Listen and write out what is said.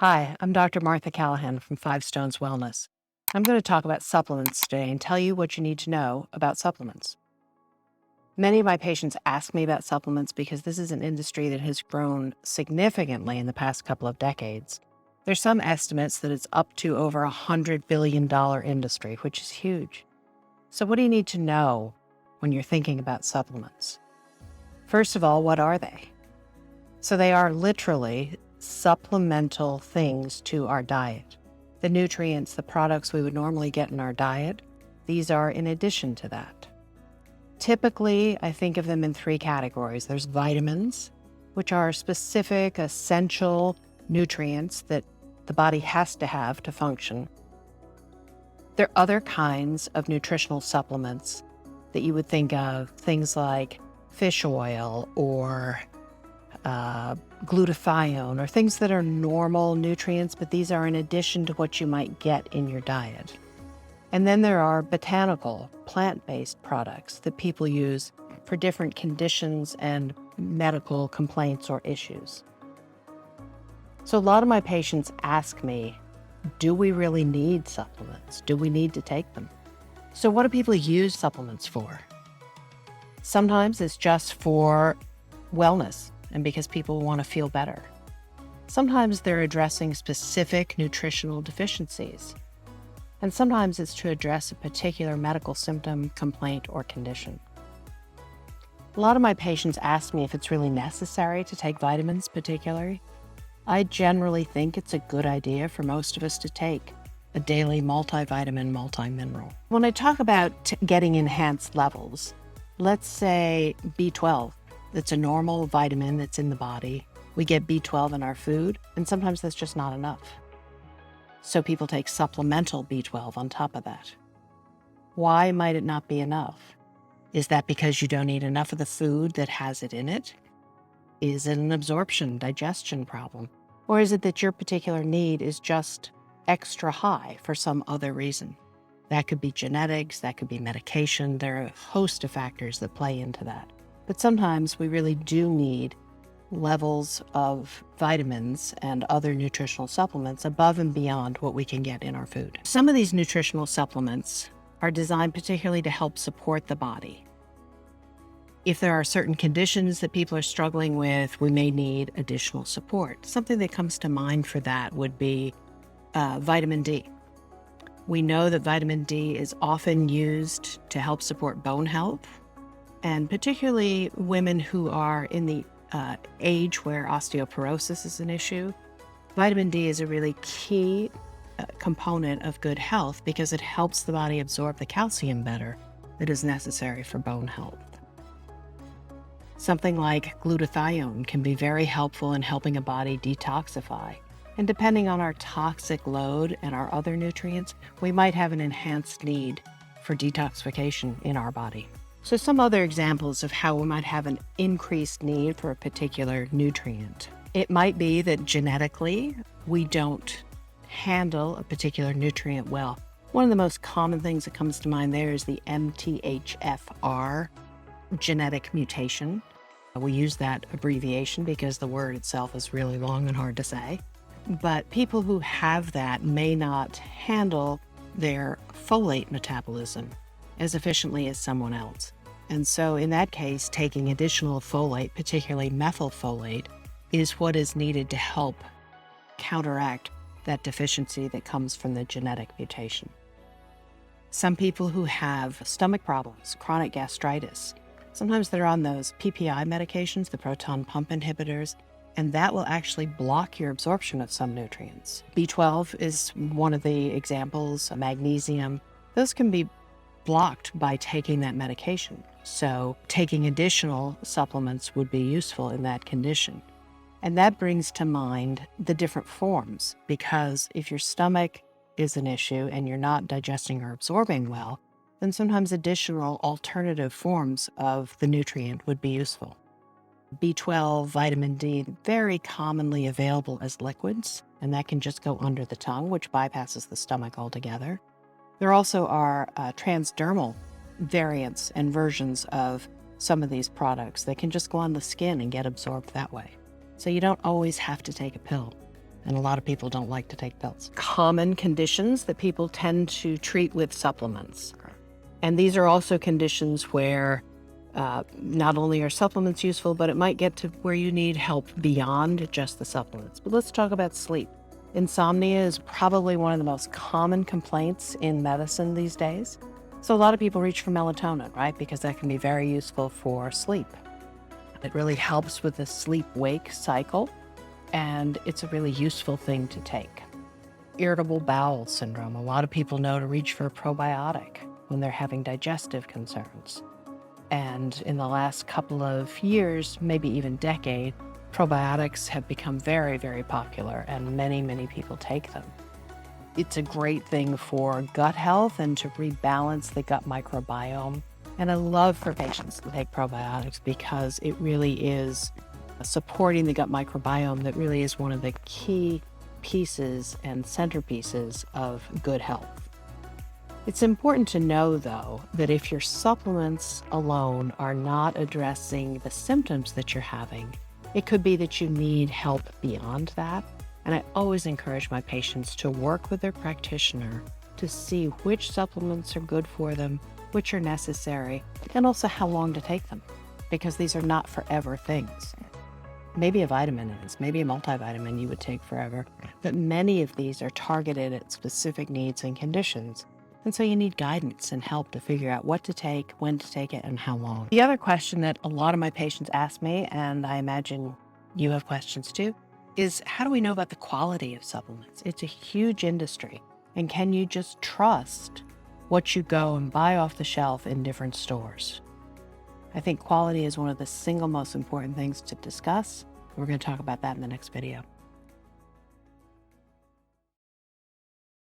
Hi, I'm Dr. Martha Callahan from Five Stones Wellness. I'm going to talk about supplements today and tell you what you need to know about supplements. Many of my patients ask me about supplements because this is an industry that has grown significantly in the past couple of decades. There's some estimates that it's up to over $100 billion industry, which is huge. So what do you need to know when you're thinking about supplements? First of all, what are they? So they are literally supplemental things to our diet. The nutrients, the products we would normally get in our diet, these are in addition to that. Typically, I think of them in three categories. There's vitamins, which are specific, essential nutrients that the body has to have to function. There are other kinds of nutritional supplements that you would think of, things like fish oil or glutathione, or things that are normal nutrients, but these are in addition to what you might get in your diet. And then there are botanical, plant-based products that people use for different conditions and medical complaints or issues. So a lot of my patients ask me, do we really need supplements? Do we need to take them? So what do people use supplements for? Sometimes it's just for wellness and because people want to feel better. Sometimes they're addressing specific nutritional deficiencies. And sometimes it's to address a particular medical symptom, complaint, or condition. A lot of my patients ask me if it's really necessary to take vitamins particularly. I generally think it's a good idea for most of us to take a daily multivitamin, multimineral. When I talk about getting enhanced levels, let's say B12. That's a normal vitamin that's in the body. We get B12 in our food, and sometimes that's just not enough. So people take supplemental B12 on top of that. Why might it not be enough? Is that because you don't eat enough of the food that has it in it? Is it an absorption, digestion problem? Or is it that your particular need is just extra high for some other reason? That could be genetics, that could be medication. There are a host of factors that play into that. But sometimes we really do need levels of vitamins and other nutritional supplements above and beyond what we can get in our food. Some of these nutritional supplements are designed particularly to help support the body. If there are certain conditions that people are struggling with, we may need additional support. Something that comes to mind for that would be vitamin D. We know that vitamin D is often used to help support bone health, and particularly women who are in the age where osteoporosis is an issue. Vitamin D is a really key component of good health because it helps the body absorb the calcium better that is necessary for bone health. Something like glutathione can be very helpful in helping a body detoxify. And depending on our toxic load and our other nutrients, we might have an enhanced need for detoxification in our body. So some other examples of how we might have an increased need for a particular nutrient. It might be that genetically we don't handle a particular nutrient well. One of the most common things that comes to mind there is the MTHFR genetic mutation. We use that abbreviation because the word itself is really long and hard to say. But people who have that may not handle their folate metabolism as efficiently as someone else. And so in that case, taking additional folate, particularly methylfolate, is what is needed to help counteract that deficiency that comes from the genetic mutation. Some people who have stomach problems, chronic gastritis, sometimes they're on those PPI medications, the proton pump inhibitors, and that will actually block your absorption of some nutrients. B12 is one of the examples, magnesium. Those can be blocked by taking that medication. So taking additional supplements would be useful in that condition. And that brings to mind the different forms, because if your stomach is an issue and you're not digesting or absorbing well, then sometimes additional alternative forms of the nutrient would be useful. B12, vitamin D, very commonly available as liquids, and that can just go under the tongue, which bypasses the stomach altogether. There also are transdermal variants and versions of some of these products that can just go on the skin and get absorbed that way. So you don't always have to take a pill. and a lot of people don't like to take pills. Common conditions that people tend to treat with supplements. And these are also conditions where not only are supplements useful, but it might get to where you need help beyond just the supplements. But let's talk about sleep. Insomnia is probably one of the most common complaints in medicine these days. So a lot of people reach for melatonin, right? Because that can be very useful for sleep. It really helps with the sleep-wake cycle, and it's a really useful thing to take. Irritable bowel syndrome. A lot of people know to reach for a probiotic when they're having digestive concerns. And in the last couple of years, maybe even decade, probiotics have become very, very popular, and many, many people take them. It's a great thing for gut health and to rebalance the gut microbiome. And I love for patients to take probiotics because it really is supporting the gut microbiome that really is one of the key pieces and centerpieces of good health. It's important to know, though, that if your supplements alone are not addressing the symptoms that you're having, it could be that you need help beyond that. And I always encourage my patients to work with their practitioner to see which supplements are good for them, which are necessary, and also how long to take them, because these are not forever things. Maybe a vitamin is, maybe a multivitamin you would take forever, but many of these are targeted at specific needs and conditions. And so you need guidance and help to figure out what to take, when to take it, and how long. The other question that a lot of my patients ask me, and I imagine you have questions too, is how do we know about the quality of supplements? It's a huge industry. And can you just trust what you go and buy off the shelf in different stores? I think quality is one of the single most important things to discuss. We're going to talk about that in the next video.